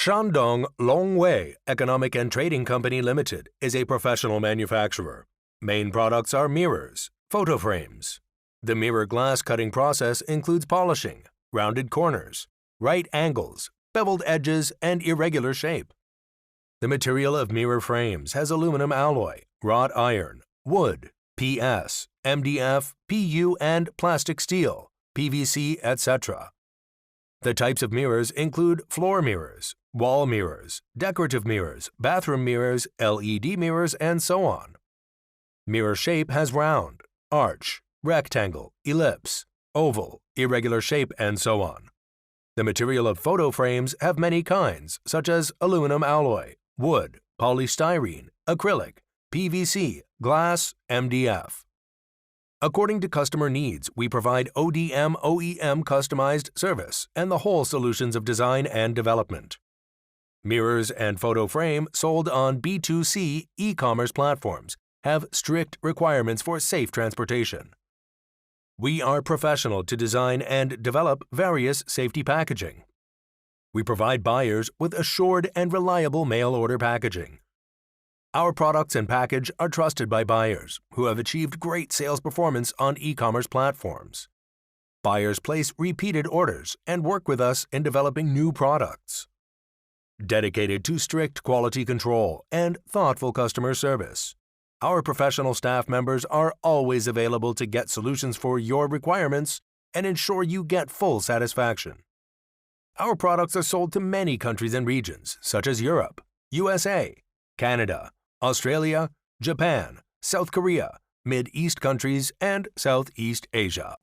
Shandong Longwei Economic and Trading Company Limited is a professional manufacturer. Main products are mirrors, photo frames. The mirror glass cutting process includes polishing, rounded corners, right angles, beveled edges, and irregular shape. The material of mirror frames has aluminum alloy, wrought iron, wood, PS, MDF, PU, and plastic steel, PVC, etc. The types of mirrors include floor mirrors, wall mirrors, decorative mirrors, bathroom mirrors, LED mirrors, and so on. Mirror shape has round, arch, rectangle, ellipse, oval, irregular shape, and so on. The material of photo frames have many kinds, such as aluminum alloy, wood, polystyrene, acrylic, PVC, glass, MDF. According to customer needs, we provide ODM/OEM customized service and the whole solutions of design and development. Mirrors and photo frame sold on B2C e-commerce platforms have strict requirements for safe transportation. We are professional to design and develop various safety packaging. We provide buyers with assured and reliable mail-order packaging. Our products and package are trusted by buyers who have achieved great sales performance on e-commerce platforms. Buyers place repeated orders and work with us in developing new products. Dedicated to strict quality control and thoughtful customer service, our professional staff members are always available to get solutions for your requirements and ensure you get full satisfaction. Our products are sold to many countries and regions, such as Europe, USA, Canada, Australia, Japan, South Korea, Mid-East countries, and Southeast Asia.